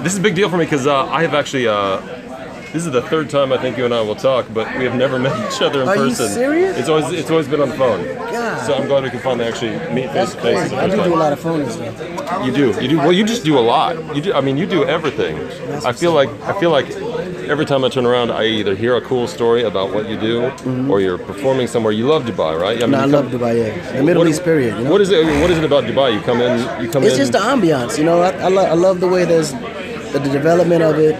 This is a big deal for me because I have actually. This is the third time I think you and I will talk, but we have never met each other in person. Are you serious? It's always been on the phone. God. So I'm glad we can finally actually meet face to face. I do a lot of phone listening. You do. Well, you just do a lot. You do. I mean, you do everything. I feel like every time I turn around, I either hear a cool story about what you do, or you're performing somewhere. You love Dubai, right? I love Dubai. Yeah, the Middle East period. You know? What is it? What is it about Dubai? You come in. It's just the ambiance. You know, I love the way there's the development of it.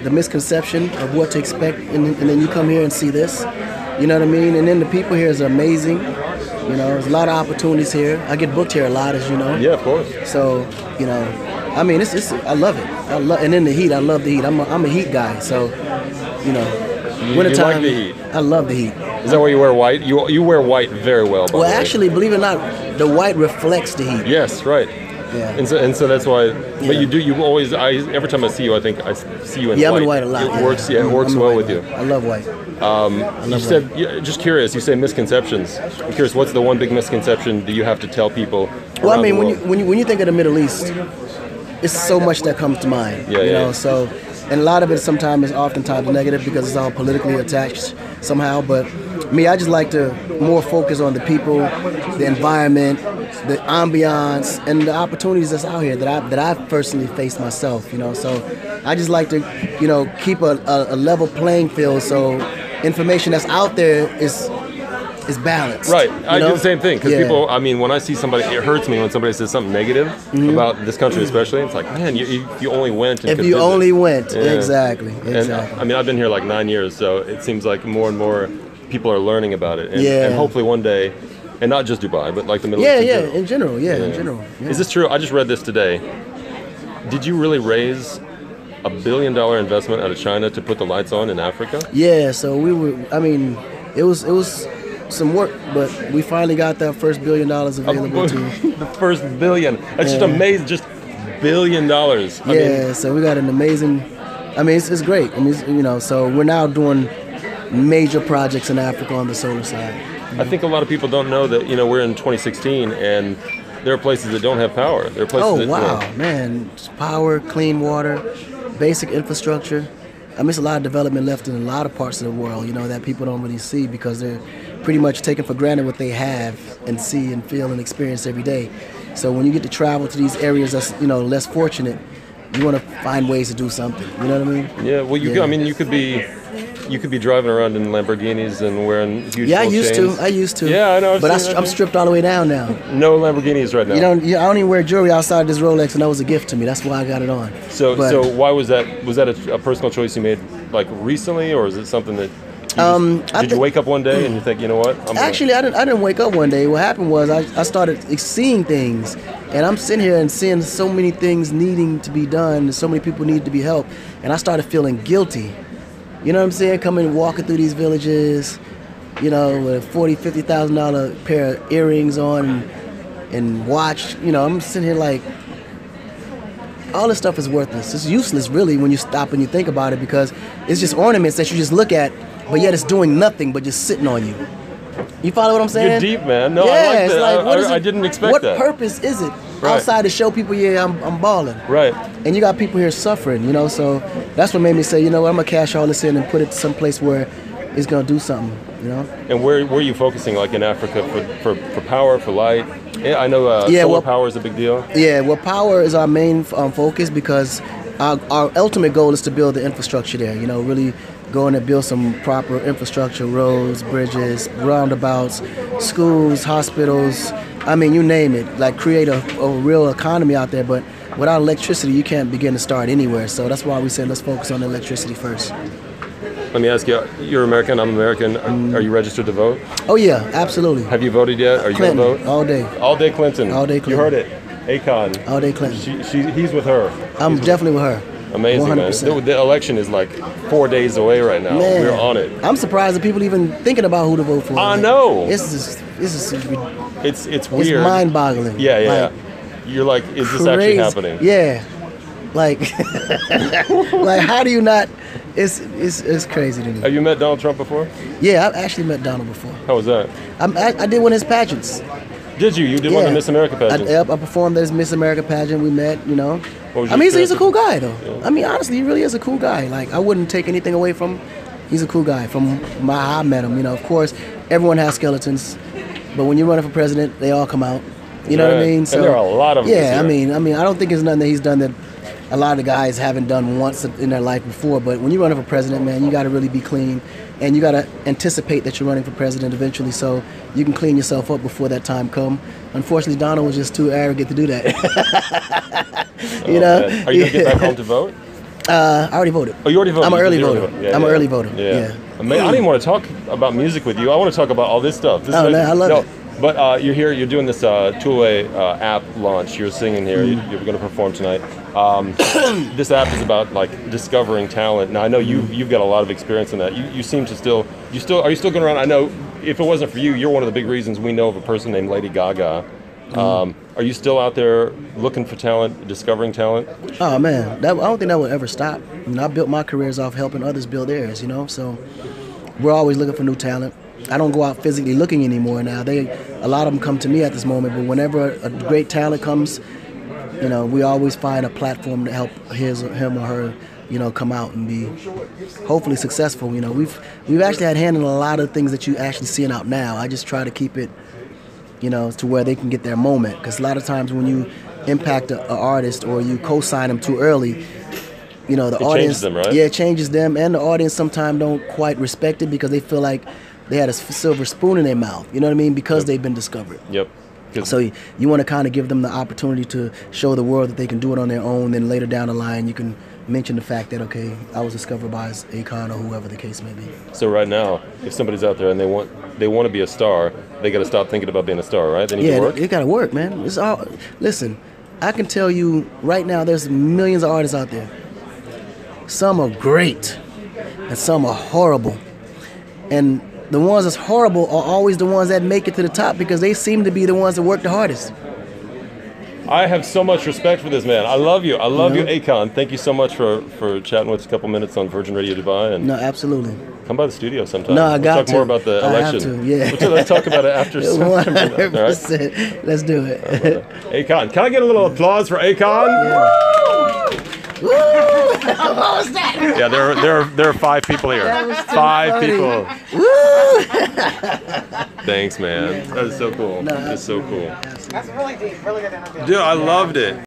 The misconception of what to expect, and then you come here and see this, you know what I mean? And then the people here is amazing. You know, there's a lot of opportunities here. I get booked here a lot, as you know. Yeah, of course. So, you know, I mean, I love it. And then the heat, I love the heat. I'm a heat guy, so, you know, wintertime, like the heat. I love the heat. Is that why you wear white? You wear white very well. By the way. Actually, believe it or not, the white reflects the heat. Yes, right. Yeah. And so that's why. But you always. Every time I see you, I think I see you in white. Yeah, I'm in white a lot. It works. Yeah, it works well with you. I love white. You said, just curious. You say misconceptions. I'm curious. What's the one big misconception that you have to tell people? Well, I mean, when you think of the Middle East, it's so much that comes to mind. Yeah, you know. So, and a lot of it sometimes is oftentimes negative because it's all politically attached somehow. But me, I just like to more focus on the people, the environment, the ambiance, and the opportunities that's out here that I've personally faced myself. You know, so I just like to, you know, keep a level playing field so information that's out there is balanced. Right. I do the same thing because people. I mean, when I see somebody, it hurts me when somebody says something negative about this country, especially. It's like, man, you only went. And if you only went, exactly. And I mean, I've been here like 9 years, so it seems like more and more people are learning about it, and hopefully one day, and not just Dubai, but like the Middle East. In general. Is this true? I just read this today. Did you really raise $1 billion investment out of China to put the lights on in Africa? Yeah. So we were. I mean, it was some work, but we finally got that first $1 billion available to. The first $1 billion. That's just amazing. Just $1 billion. I mean, so we got an amazing. I mean, it's great. I mean, you know, so we're now doing major projects in Africa on the solar side. I think a lot of people don't know that, you know, we're in 2016 and there are places that don't have power. There are places man, power, clean water, basic infrastructure. I mean, it's a lot of development left in a lot of parts of the world, you know, that people don't really see because they're pretty much taking for granted what they have and see and feel and experience every day. So when you get to travel to these areas that's, you know, less fortunate, you want to find ways to do something. You know what I mean? Yeah. Well, I mean, you could be driving around in Lamborghinis and wearing huge. Yeah, I used to. Yeah, I know. But I'm stripped all the way down now. No Lamborghinis right now. I don't even wear jewelry outside this Rolex, and that was a gift to me. That's why I got it on. So why was that? Was that a personal choice you made like recently, or is it something that? Did you wake up one day and you think, you know what? I didn't wake up one day. What happened was I started seeing things, and I'm sitting here and seeing so many things needing to be done, and so many people need to be helped, and I started feeling guilty. You know what I'm saying? Coming walking through these villages, you know, with $40,000, $50,000 pair of earrings on and watch. You know, I'm sitting here like, all this stuff is worthless. It's useless, really, when you stop and you think about it, because it's just ornaments that you just look at, but yet it's doing nothing but just sitting on you. You follow what I'm saying? You're deep, man. No, I like that. I didn't expect that. What purpose is it outside to show people, I'm balling? Right. And you got people here suffering, you know, so that's what made me say, you know what, I'm going to cash all this in and put it someplace where it's going to do something, you know? And where are you focusing, like in Africa, for power, for light? I know solar power is a big deal. Yeah, well, power is our main focus because our ultimate goal is to build the infrastructure there, you know, really go in and build some proper infrastructure, roads, bridges, roundabouts, schools, hospitals, I mean, you name it, like create a real economy out there. But without electricity, you can't begin to start anywhere. So that's why we said let's focus on electricity first. Let me ask you, you're American, I'm American. Are you registered to vote? Oh, yeah, absolutely. Have you voted yet? Are you going to vote? All day. All day Clinton. All day Clinton. You heard it. Akon. All day Clinton. He's with her. I'm definitely with her. Amazing, 100%. Man. The election is like 4 days away right now. Man, we're on it. I'm surprised that people even thinking about who to vote for. I know. It's weird. It's mind-boggling. Yeah, yeah. Like, you're like, is this actually happening? Yeah. Like, like how do you not? It's crazy to me. Have you met Donald Trump before? Yeah, I've actually met Donald before. How was that? I did one of his pageants. Did you? You did one of the Miss America pageants? I performed at his Miss America pageant. We met, you know. What was I your mean, he's a experience cool with guy, though. I mean, honestly, he really is a cool guy. Like, I wouldn't take anything away from him. He's a cool guy. From how I met him, you know, of course, everyone has skeletons, but when you're running for president, they all come out. You know what I mean? And there are a lot of them this yeah. year. I mean, I don't think it's nothing that he's done that a lot of the guys haven't done once in their life before. But when you're running for president, man, you got to really be clean, and you got to anticipate that you're running for president eventually, so you can clean yourself up before that time come. Unfortunately, Donald was just too arrogant to do that. You know? Man. Are you gonna get back home to vote? I already voted. Oh, you already voted. I'm an early voter. Yeah, I'm an early voter. Yeah. I don't even want to talk about music with you. I want to talk about all this stuff. This man, I love it. But you're here. You're doing this two-way app launch. You're singing here. You're going to perform tonight. This app is about like discovering talent. Now I know you've got a lot of experience in that. You seem to still. Are you still going around? I know if it wasn't for you, you're one of the big reasons we know of a person named Lady Gaga. Are you still out there looking for talent, discovering talent? Oh man, I don't think that will ever stop. You know, I built my careers off helping others build theirs. You know, so we're always looking for new talent. I don't go out physically looking anymore now. A lot of them come to me at this moment. But whenever a great talent comes, you know, we always find a platform to help him or her, you know, come out and be hopefully successful. You know, we've actually had hand in a lot of things that you actually seeing out now. I just try to keep it, you know, to where they can get their moment. Because a lot of times when you impact an artist or you co-sign them too early, you know, the audience, changes them, right? Yeah, it changes them, and the audience sometimes don't quite respect it because they feel like they had a silver spoon in their mouth. You know what I mean? Because they've been discovered. Yep. So you want to kind of give them the opportunity to show the world that they can do it on their own. Then later down the line, you can mention the fact that, okay, I was discovered by Akon or whoever the case may be. So right now, if somebody's out there and they want to be a star, they got to stop thinking about being a star, right? They need to work. It got to work, man. It's all. Listen, I can tell you right now, there's millions of artists out there. Some are great, and some are horrible, and the ones that's horrible are always the ones that make it to the top because they seem to be the ones that work the hardest. I have so much respect for this man. I love you. I love you, Akon. Thank you so much for chatting with us a couple minutes on Virgin Radio Dubai. And no, absolutely. Come by the studio sometime. No, I got to. We'll talk more about the election. I have to, yeah. Let's talk about it after September. 100%. Right? Let's do it. Akon. Can I get a little applause for Akon? Yeah. Woo! What was that? Yeah, there are 5 people here. 5 people. Woo! Thanks, man. That is so cool. No, that's so cool. That's really deep. Really good interview. Dude, I loved it.